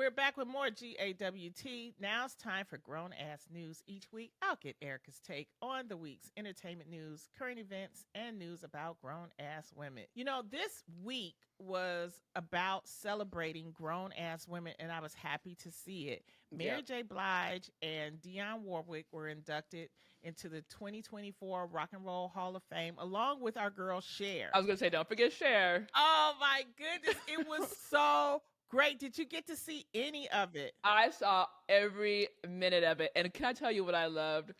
we're back with more GAWT. Now it's time for Grown Ass News. Each week, I'll get Erica's take on the week's entertainment news, current events, and news about grown ass women. You know, this week was about celebrating grown ass women, and I was happy to see it. Mary J. Blige and Dionne Warwick were inducted into the 2024 Rock and Roll Hall of Fame, along with our girl Cher. I was going to say, don't forget Cher. Oh my goodness, it was so great. Did you get to see any of it? I saw every minute of it. And can I tell you what I loved?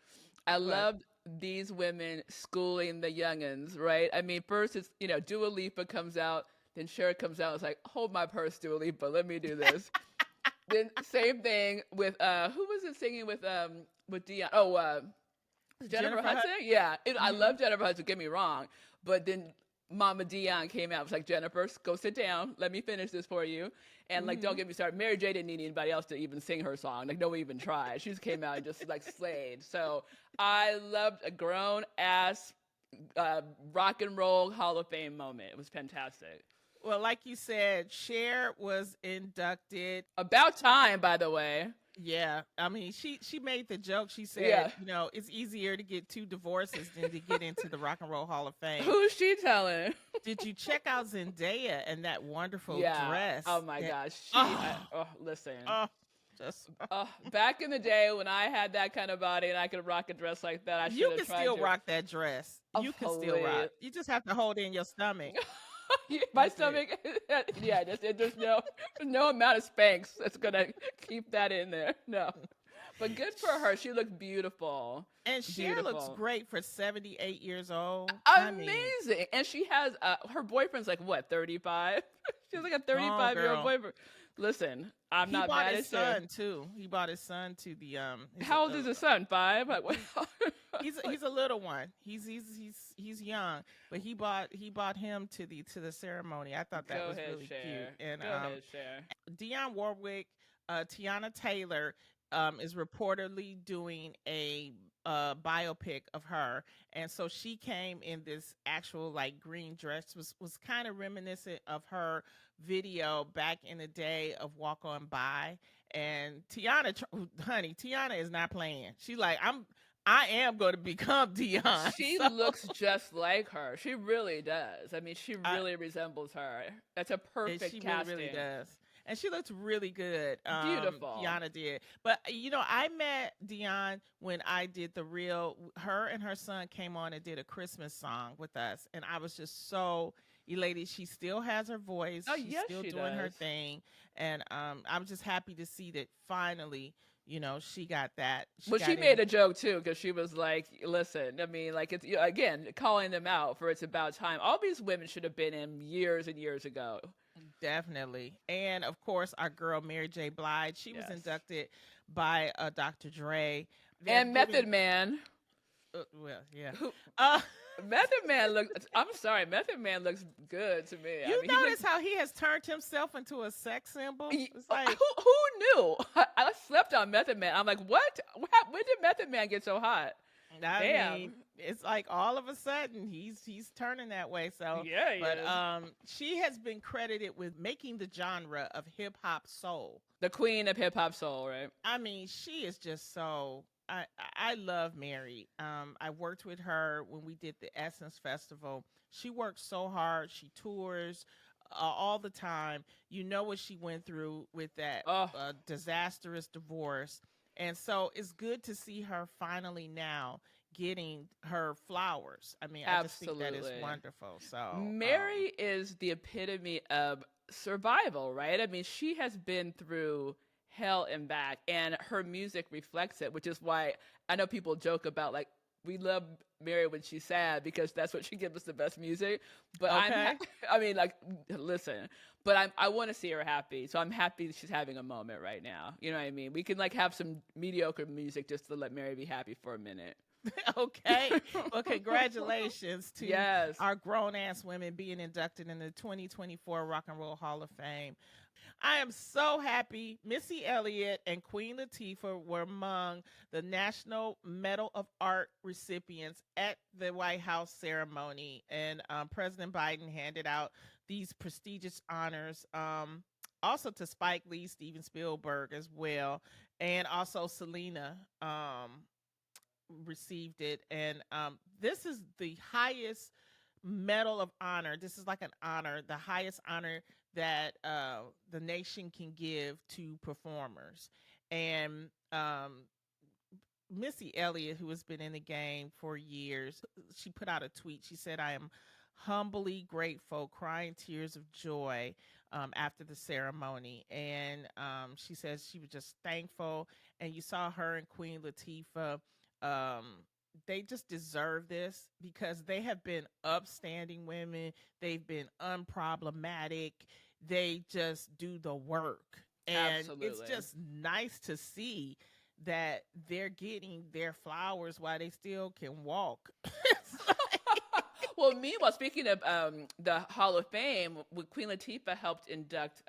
I loved these women schooling the youngins, right? I mean, first it's, Dua Lipa comes out, then Cher comes out. It's like, hold my purse, Dua Lipa. Let me do this. Then same thing with, who was it singing with Dionne? Oh, Jennifer Hudson? Yeah. I love Jennifer Hudson, get me wrong. But then Mama Dionne came out. It was like, Jennifer, go sit down. Let me finish this for you. And don't get me started. Mary J didn't need anybody else to even sing her song. Like, no one even tried. She just came out and just slayed. So I loved a grown ass rock and roll Hall of Fame moment. It was fantastic. Well, like you said, Cher was inducted. About time, by the way. Yeah, I mean, she made the joke. She said, it's easier to get 2 divorces than to get into the Rock and Roll Hall of Fame. Who's she telling? Did you check out Zendaya and that wonderful dress? Oh my gosh. Listen. Back in the day when I had that kind of body and I could rock a dress like that, I should have tried to. You can still rock that dress. You can still rock. You just have to hold in your stomach. My stomach, there's no amount of Spanx that's gonna keep that in there. No, but good for her. She looked beautiful, and Cher looks great for 78 years old. Amazing, and she has her boyfriend's like what, 35? She's like a 35-year-old boyfriend. Listen, I'm not mad at his son too. He bought his son to the How old is his son? 5? Like, what? He's a little one. He's young, but he bought him to the ceremony. I thought that was really cute. And Go ahead, Cher. Dionne Warwick, Tiana Taylor is reportedly doing a biopic of her, and so she came in this actual like green dress, was kind of reminiscent of her video back in the day of Walk On By. And Tiana is not playing. She's like, I am going to become Dionne. She looks just like her. She really does. I mean, she really resembles her. That's a perfect casting. Really does. And she looks really good. Beautiful. Tiana did. But, I met Dionne when I did her and her son came on and did a Christmas song with us. And I was just so elated. She still has her voice. Oh, She's yes, still she doing does. her thing. And I'm just happy to see that finally, she got that. She made a joke too, because she was like, listen, I mean, like, it's, again, calling them out for it's about time. All these women should have been in years and years ago. Definitely. And of course, our girl Mary J. Blige, she was inducted by Dr. Dre. And Method Man. Well, yeah. Method Man Method Man looks good to me. You notice how he has turned himself into a sex symbol? It's like, who knew? I slept on Method Man. I'm like, what? When did Method Man get so hot? I mean, it's like all of a sudden he's turning that way. So she has been credited with making the genre of hip hop soul. The queen of hip hop soul, right? I mean, she is just so. I love Mary. I worked with her when we did the Essence Festival. She works so hard. She tours all the time. You know what she went through with that disastrous divorce. And so it's good to see her finally now getting her flowers. I mean, I just think that is wonderful. So Mary is the epitome of survival, right? I mean, she has been through hell and back, and her music reflects it, which is why I know people joke about, like, we love Mary when she's sad because that's what she gives us the best music. But listen, but I want to see her happy. So I'm happy she's having a moment right now. You know what I mean? We can like have some mediocre music just to let Mary be happy for a minute. Okay. Well, congratulations to our grown-ass women being inducted in the 2024 Rock and Roll Hall of Fame. I am so happy Missy Elliott and Queen Latifah were among the National Medal of Art recipients at the White House ceremony. And President Biden handed out these prestigious honors also to Spike Lee, Steven Spielberg as well, and also Selena received it. And this is the highest medal of honor. This is like an honor, the highest honor that the nation can give to performers. And Missy Elliott, who has been in the game for years, she put out a tweet. She said, "I am humbly grateful, crying tears of joy after the ceremony." And she says she was just thankful. And you saw her and Queen Latifah. They just deserve this because they have been upstanding women. They've been unproblematic. They just do the work. And Absolutely. it's just nice to see that they're getting their flowers while they still can walk. Well, meanwhile, speaking of the Hall of Fame, Queen Latifah helped induct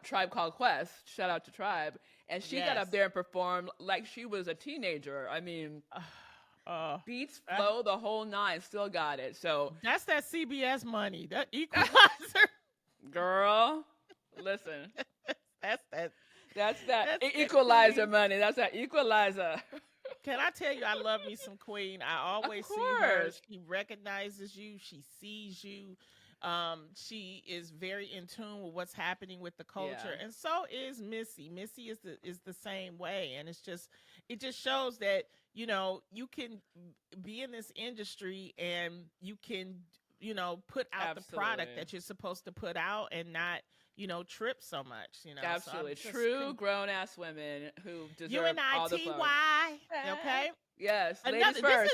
Tribe Called Quest. Shout out to Tribe. And she got up there and performed like she was a teenager. I mean, beats, flow, the whole nine, still got it. So that's that CBS money, that equalizer. Girl, listen. That's that equalizer money. That's that equalizer. Can I tell you, I love me some Queen. I always see her. She recognizes you. She sees you. She is very in tune with what's happening with the culture, and so is Missy. Missy is the same way, and it just shows that you can be in this industry and you can put out the product that you're supposed to put out and not trip so much. Absolutely. So true grown ass women who deserve all the fun. Okay. Yes.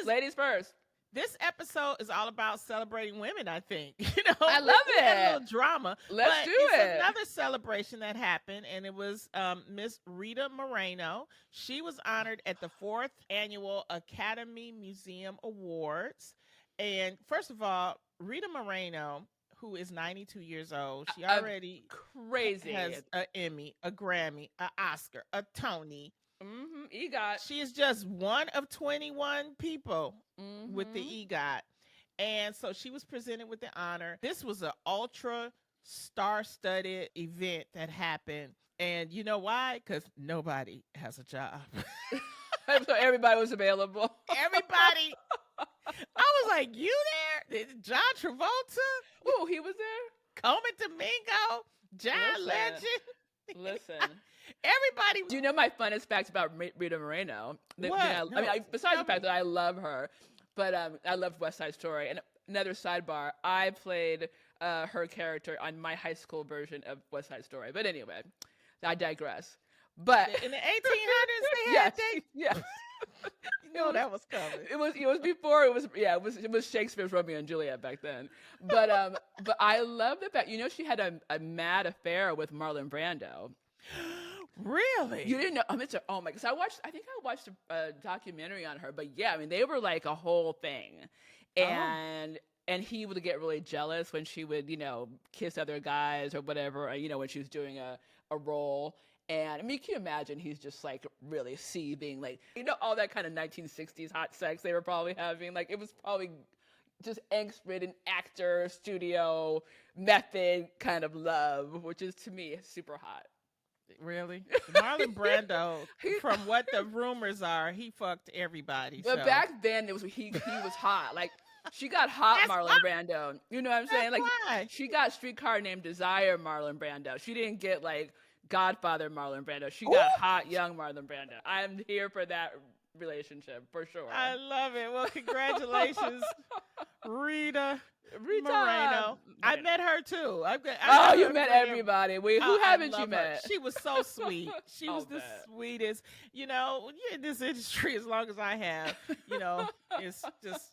Ladies first. This episode is all about celebrating women, I think. I love it. A little drama. Let's do it. Another celebration that happened, and it was Miss Rita Moreno. She was honored at the 4th Annual Academy Museum Awards. And first of all, Rita Moreno, who is 92 years old, she already crazy has an Emmy, a Grammy, an Oscar, a Tony. EGOT. She is just one of 21 people with the EGOT. And so she was presented with the honor. This was an ultra star-studded event that happened. And you know why? Because nobody has a job. So everybody was available. Everybody. I was like, you there? John Travolta? Oh, he was there? Coleman Domingo? John Legend? Listen. Everybody. Do you know my funnest fact about Rita Moreno? What? Besides the fact that I love her, but I loved West Side Story. And another sidebar, I played her character on my high school version of West Side Story. But anyway, I digress. But in the 1800s, they had yes. That was coming. It was before it was Shakespeare's Romeo and Juliet back then. But I love the fact she had a mad affair with Marlon Brando. Really? You didn't know? Oh my! Because I think I watched a documentary on her. But yeah, I mean, they were like a whole thing, and he would get really jealous when she would kiss other guys or whatever. When she was doing a role. And I mean, can you imagine he's just like really seething, like all that kind of 1960s hot sex they were probably having. Like it was probably just angst-ridden actor, studio, method kind of love, which is to me super hot. Really? Marlon Brando, from what the rumors are, he fucked everybody. But back then, he was hot. Like, she got hot Marlon Brando. You know what I'm saying? Like, she got Streetcar Named Desire Marlon Brando. She didn't get, like, Godfather Marlon Brando. She got hot young Marlon Brando. I'm here for that relationship, for sure. I love it. Well, congratulations, Rita Moreno. I met her too. You met everybody. Who haven't you met? She was so sweet. She was the sweetest. You're in this industry as long as I have. It's just,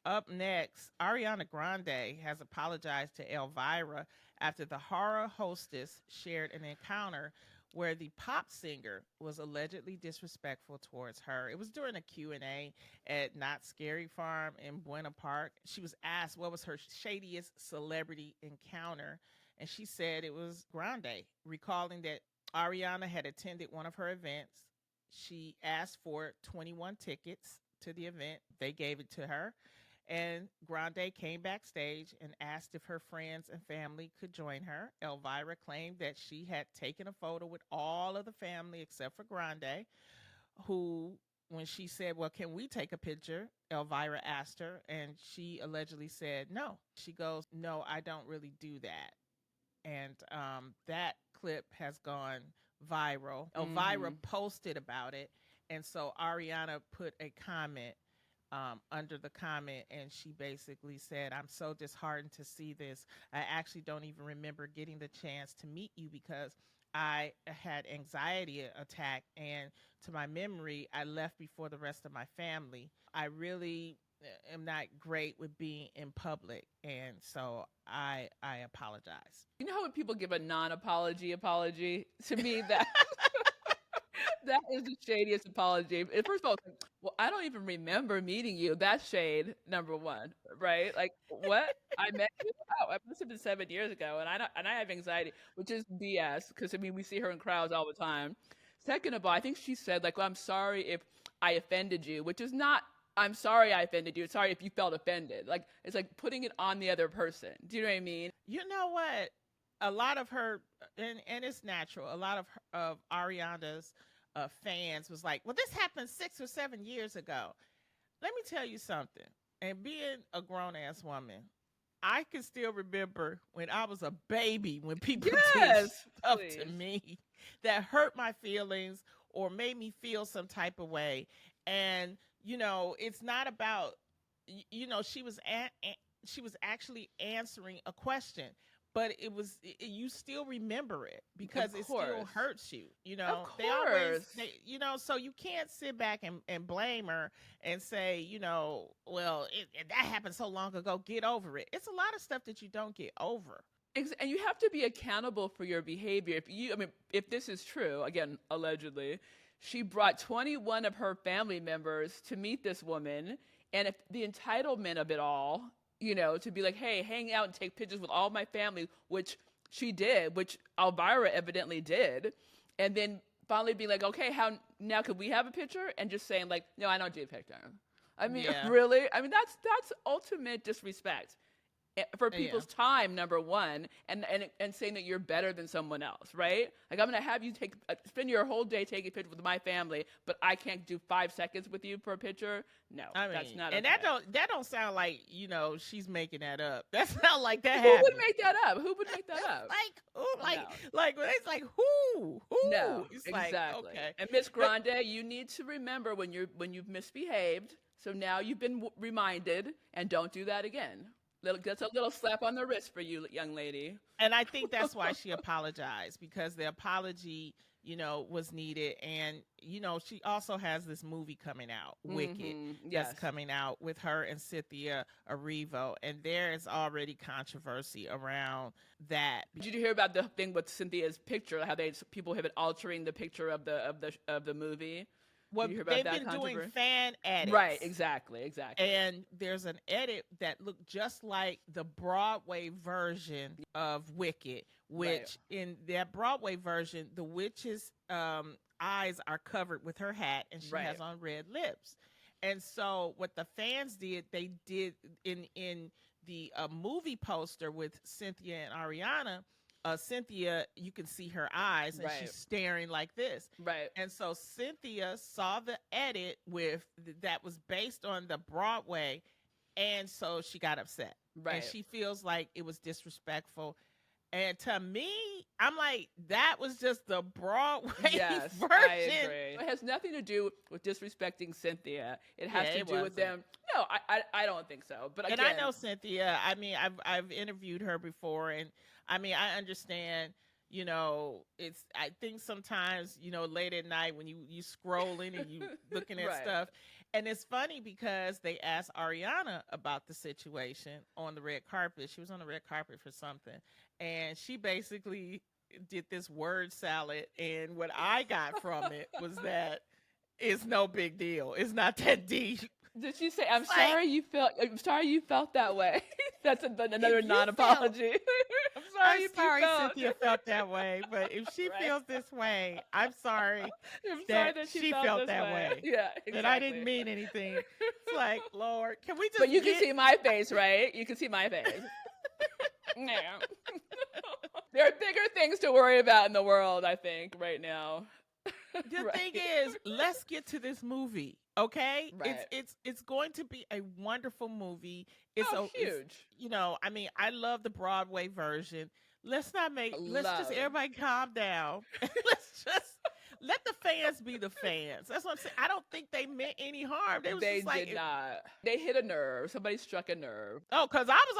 Up next, Ariana Grande has apologized to Elvira after the horror hostess shared an encounter where the pop singer was allegedly disrespectful towards her. It was during a Q&A at Not Scary Farm in Buena Park. She was asked what was her shadiest celebrity encounter, and she said it was Grande, recalling that Ariana had attended one of her events. She asked for 21 tickets to the event. They gave it to her. And Grande came backstage and asked if her friends and family could join her. Elvira claimed that she had taken a photo with all of the family except for Grande, who, when she said, well, can we take a picture? Elvira asked her, and she allegedly said no. She goes, no, I don't really do that. And that clip has gone viral. Elvira posted about it, and so Ariana put a comment under the comment, and she basically said, I'm so disheartened to see this. I actually don't even remember getting the chance to meet you because I had anxiety attack, and to my memory, I left before the rest of my family. I really am not great with being in public, and so I apologize. You know how when people give a non-apology apology? To me, that that is the shadiest apology. First of all, well, I don't even remember meeting you. That's shade number one, right? Like, what? I met you? Oh, it must have been 7 years ago, and I have anxiety, which is BS, because I mean we see her in crowds all the time. Second of all, I think she said, like, well, I'm sorry if I offended you, which is not, I'm sorry I offended you. Sorry if you felt offended. Like, it's like putting it on the other person. Do you know what I mean? You know what? A lot of her, and it's natural, a lot of Ariana's fans was like, well, this happened 6 or 7 years ago. Let me tell you something. And being a grown-ass woman, I can still remember when I was a baby, when people did stuff to me that hurt my feelings or made me feel some type of way. And, you know, it's not about, you know, she was actually answering a question. But you still remember it because it still hurts you, you know. You know, so you can't sit back and blame her and say, you know, well, that happened so long ago, get over it. It's a lot of stuff that you don't get over. And you have to be accountable for your behavior. If this is true, again, allegedly, she brought 21 of her family members to meet this woman, and if the entitlement of it all, you know, to be like, hey, hang out and take pictures with all my family, which she did, which Elvira evidently did. And then finally be like, okay, how now could we have a picture? And just saying like, no, I don't do a picture. I mean, really? I mean, that's ultimate disrespect for people's time, number one, and saying that you're better than someone else, right? Like, I'm going to have you spend your whole day taking pictures with my family, but I can't do 5 seconons with you for a picture. No, that's not. And okay. that don't sound like, you know, she's making that up. That sounds like that Who happened. would make that up? Who would make that up? like it's like who? No, it's exactly. Like, okay. And Miss Grande, you need to remember when you've misbehaved. So now you've been reminded, and don't do that again. That's a little slap on the wrist for you, young lady. And I think that's why she apologized, because the apology, you know, was needed. And, you know, she also has this movie coming out, Wicked, that's coming out with her and Cynthia Erivo. And there is already controversy around that. Did you hear about the thing with Cynthia's picture, how people have been altering the picture of the movie? Well, they've been doing fan edits. Right, exactly. And there's an edit that looked just like the Broadway version of Wicked, which in that Broadway version, the witch's eyes are covered with her hat, and she has on red lips. And so what the fans did, they did in the movie poster with Cynthia and Ariana, Cynthia, you can see her eyes, and she's staring like this. Right. And so Cynthia saw the edit that was based on the Broadway, and so she got upset. Right. And she feels like it was disrespectful. And to me, I'm like, that was just the Broadway version. I agree. It has nothing to do with disrespecting Cynthia. It has to do with them. No, I don't think so. But again, and I know Cynthia. I mean, I've interviewed her before, and I mean, I understand. You know, I think sometimes, you know, late at night when you scrolling and you looking at stuff, and it's funny because they asked Ariana about the situation on the red carpet. She was on the red carpet for something, and she basically did this word salad. And what I got from it was that it's no big deal. It's not that deep. Did she say, I'm It's like, sorry you felt that way? That's another if you non-apology. I'm I'm you sorry felt. Cynthia felt that way, but if she Right. feels this way, I'm sorry I'm sorry that that she felt felt this that way. way. Yeah, That I didn't exactly. mean anything. It's like, Lord, can we just But you can get see my face, right? You can see my face. Yeah. There are bigger things to worry about in the world, I think, right now. the Right. thing is, let's get to this movie, okay? Right. It's going to be a wonderful movie. It's Oh, it's huge. I mean, I love the Broadway version. Let's just Love. everybody calm down. Let's just let the fans be the fans. That's what I'm saying. I don't think they meant any harm. They was They just like, did not. They hit a nerve. Somebody struck a nerve. oh, because I was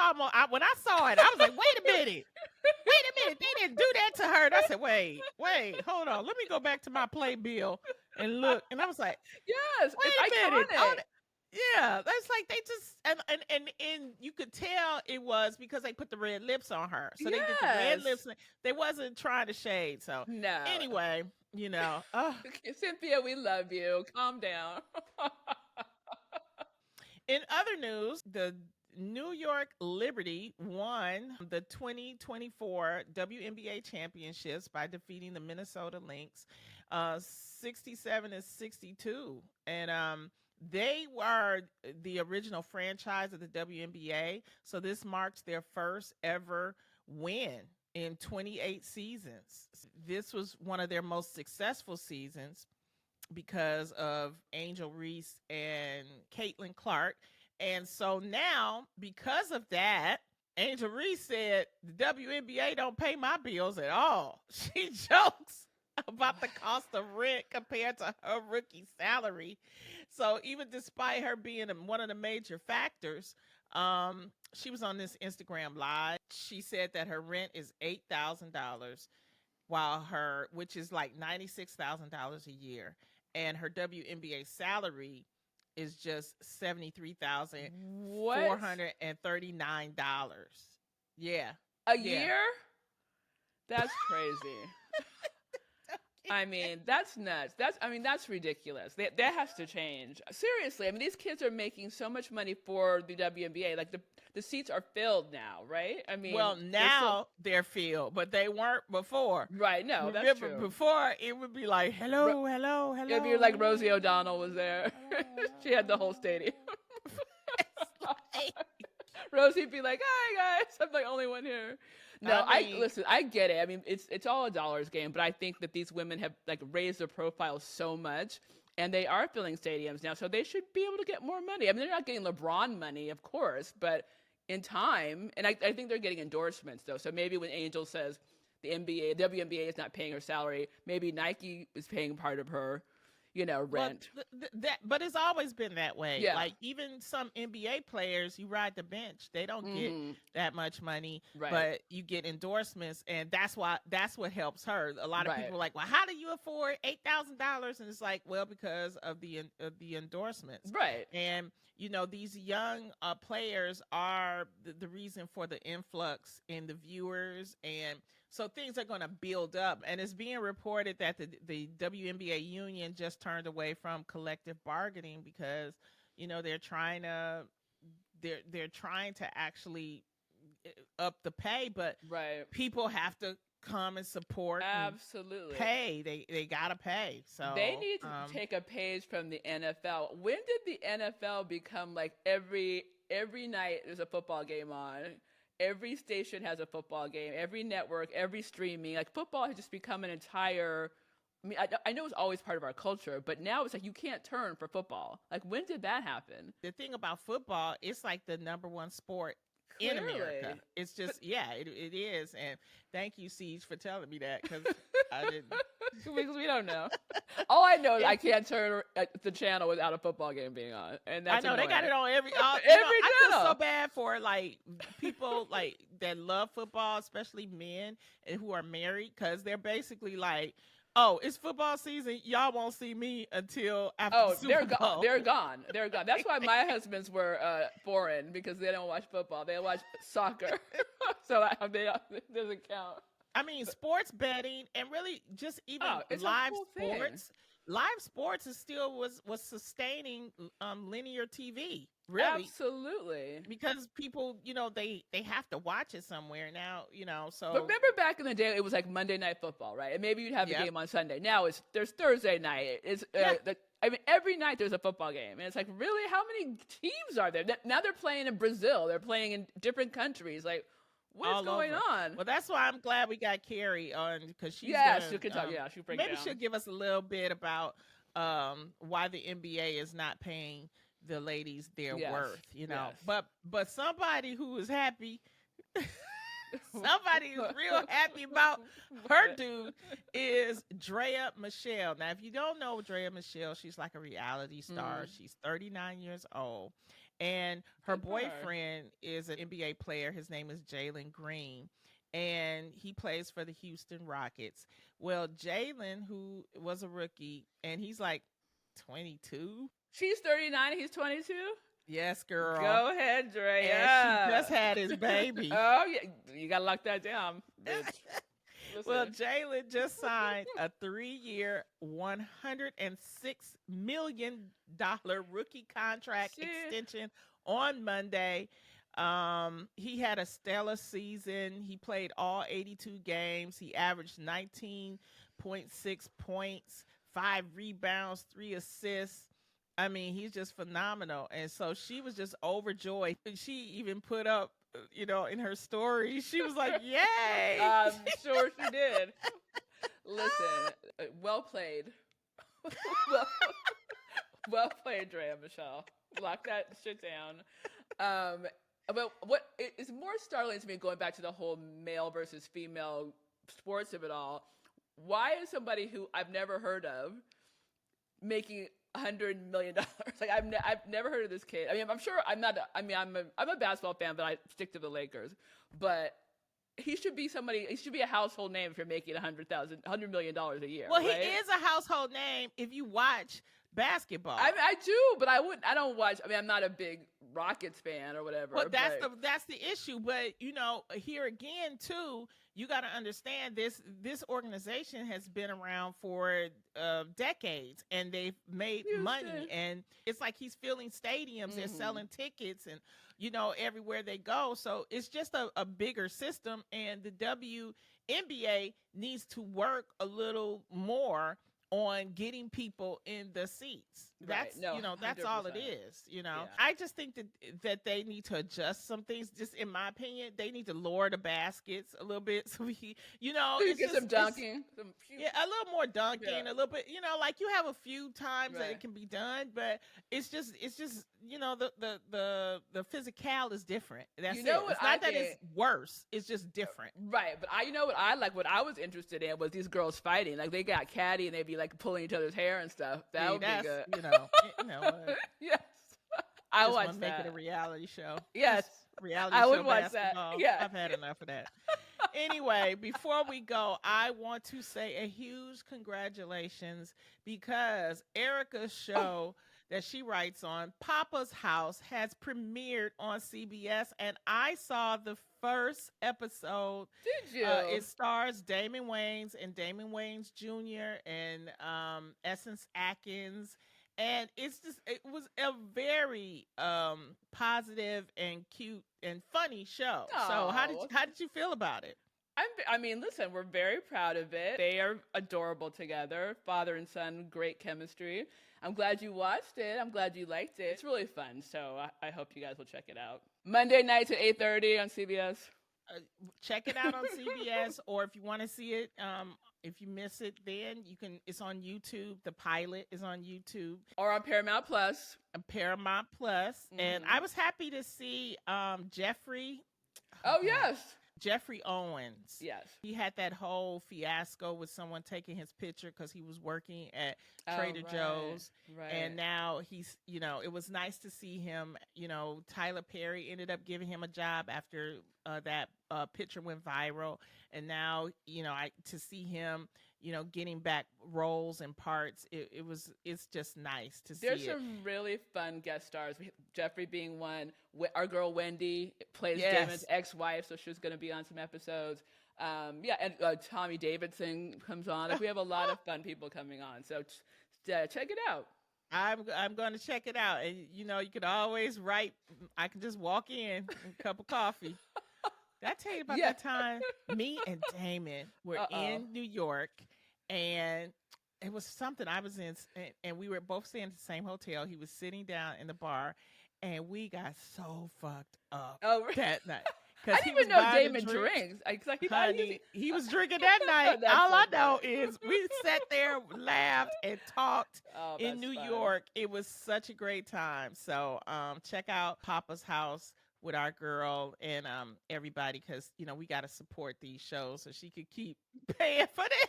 when I saw it, I was like, wait a minute. Wait a minute. They didn't do that to her. And I said, wait, hold on. Let me go back to my playbill and look. And I was like, Yes, wait it's a minute. iconic. Yeah, that's like they just and you could tell it was because they put the red lips on her. So they did the red Yes. lips. They wasn't trying to shade. So No. anyway, Cynthia, we love you. Calm down. in other news, the New York Liberty won the 2024 WNBA championships by defeating the Minnesota Lynx 67-62. And they were the original franchise of the WNBA. So this marks their first ever win in 28 seasons. This was one of their most successful seasons because of Angel Reese and Caitlin Clark. And so now, because of that, Angel Reese said, the WNBA don't pay my bills at all. She jokes about the cost of rent compared to her rookie salary. So even despite her being one of the major factors, she was on this Instagram live. She said that her rent is $8,000, which is like $96,000 a year, and her WNBA salary is just $73,439. Yeah. A year? That's crazy. I mean, that's nuts. That's ridiculous. That has to change. Seriously, I mean, these kids are making so much money for the WNBA. Like the seats are filled now, right? I mean, well, now they're filled, but they weren't before. Right? No, that's Remember, true. Before it would be like, hello. It'd be like Rosie O'Donnell was there. She had the whole stadium. Rosie'd be like, "Hi guys, I'm the only one here." No, listen. I get it. I mean, it's all a dollars game, but I think that these women have like raised their profile so much, and they are filling stadiums now, so they should be able to get more money. I mean, they're not getting LeBron money, of course, but in time, and I think they're getting endorsements though. So maybe when Angel says the WNBA is not paying her salary, maybe Nike is paying part of her, rent. But it's always been that way. Yeah. Like even some NBA players, you ride the bench, they don't get that much money, Right. but you get endorsements, and that's what helps her. A lot of Right. people are like, well, how do you afford $8,000? And it's like, well, because of the endorsements. Right. And these young players are the reason for the influx in the viewers, and so things are going to build up. And it's being reported that the WNBA union just turned away from collective bargaining because they're trying to actually up the pay, but Right. people have to come and support. Absolutely. And pay. They gotta pay. So they need to take a page from the NFL. When did the NFL become like every night there's a football game on? Every station has a football game. Every network, every streaming. Like football has just become an entire. I mean, I know it's always part of our culture, but now it's like you can't turn for football. Like when did that happen? The thing about football, it's like the number one sport in America. It's just, it is. And thank you, Ceej, for telling me that, because I didn't. Because we don't know. All I know is I can't turn the channel without a football game being on, and that's I know annoying. they got it on every channel. I feel so bad for like people like that love football, especially men and who are married, because they're basically like, oh, it's football season. Y'all won't see me until after the Super Bowl. They're gone. That's why my husbands were foreign, because they don't watch football. They watch soccer. So it doesn't count. I mean, sports betting and really just even live sports. live sports is still was sustaining linear TV, really. Absolutely. Because people, they have to watch it somewhere now, so. But remember back in the day, it was like Monday Night Football, right? And maybe you'd have a Yep. game on Sunday. Now there's Thursday night. Every night there's a football game, and it's like, really, how many teams are there? Now they're playing in Brazil. They're playing in different countries. Like, what is going on? Well, that's why I'm glad we got Carrie on, because she's she can talk. She'll break maybe down. she'll give us a little bit about why the NBA is not paying the ladies their worth, Yes. But somebody who is happy, somebody who's real happy about her dude is Drea Michelle. Now, if you don't know Drea Michelle, she's like a reality star. She's 39 years old. And her boyfriend is an NBA player. His name is Jalen Green, and he plays for the Houston Rockets. Well, Jalen, who was a rookie, and he's like 22. She's 39 and he's 22? Yes, girl. Go ahead, Drea. And she just had his baby. Oh, yeah. You got to lock that down, bitch. Well, Jalen just signed a 3-year, $106 million rookie contract extension on Monday. He had a stellar season. He played all 82 games. He averaged 19.6 points, 5 rebounds, 3 assists. I mean, he's just phenomenal. And so she was just overjoyed. She even put up, in her story, she was like, yay. I'm sure she did. Listen, well played. well played, Drea Michelle. Lock that shit down. But what is more startling to me, going back to the whole male versus female sports of it all, why is somebody who I've never heard of making $100 million? Like, I've never heard of this kid. I mean, I'm sure I'm a basketball fan, but I stick to the Lakers. But he should be a household name if you're making $100 million a year. Well, right? He is a household name if you watch basketball. I do, but I don't watch. I mean, I'm not a big Rockets fan or whatever. Well, that's the issue. But here again too, you got to understand this organization has been around for decades, and they've made money, and it's like he's filling stadiums, they're selling tickets, and everywhere they go. So it's just a bigger system, and the WNBA needs to work a little more on getting people in the seats. That's that's all it is. Yeah. I just think that they need to adjust some things. Just in my opinion, they need to lower the baskets a little bit, so we, get some dunking, a little more dunking, a little bit. Like you have a few times that it can be done, but it's just the physical is different. That's it. It's not that it's worse. It's just different. Right, but what I like. What I was interested in was these girls fighting. Like, they got catty and they'd be like pulling each other's hair and stuff. That would be good. Yes. I watch that. Make it a reality show. Yes. Reality I show would watch basketball. that. Yeah. I've had enough of that. Anyway, before we go, I want to say a huge congratulations, because Erica's show that she writes on, Papa's House, has premiered on CBS, and I saw the first episode. Did you? It stars Damon Wayans and Damon Wayans Jr. and Essence Atkins. And it was a very positive and cute and funny show. Aww. So how did you feel about it? Listen, we're very proud of it. They are adorable together. Father and son, great chemistry. I'm glad you watched it. I'm glad you liked it. It's really fun. So I hope you guys will check it out. Monday nights at 8:30 on CBS. Check it out on CBS, or if you want to see it, if you miss it, then you can. It's on YouTube. The pilot is on YouTube or on Paramount Plus. And I was happy to see Jeffrey. Oh yes. Jeffrey Owens. Yes. He had that whole fiasco with someone taking his picture because he was working at Trader Joe's. Right. And now he's, it was nice to see him. Tyler Perry ended up giving him a job after that picture went viral. And now, to see him, getting back roles and parts, it's just nice to see. There's some really fun guest stars. Jeffrey being one. Our girl Wendy plays Damon's ex-wife, so she's going to be on some episodes. And Tommy Davidson comes on. Like, we have a lot of fun people coming on. So check it out. I'm going to check it out. And, you know, you could always write. I can just walk in, a cup of coffee. Did I tell you about that time? Me and Damon were in New York, and it was something I was in, and we were both staying at the same hotel. He was sitting down in the bar, and we got so fucked up that night. I didn't even know Damon drinks. Honey, he was drinking that night. All I know is we sat there, laughed, and talked in New York. It was such a great time. So check out Papa's House with our girl and everybody, because, you know, we got to support these shows so she could keep paying for this.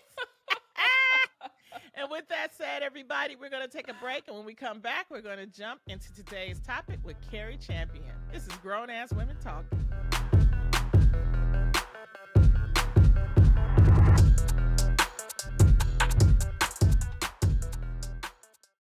And with that said, everybody, we're going to take a break. And when we come back, we're going to jump into today's topic with Carrie Champion. This is Grown Ass Women Talking.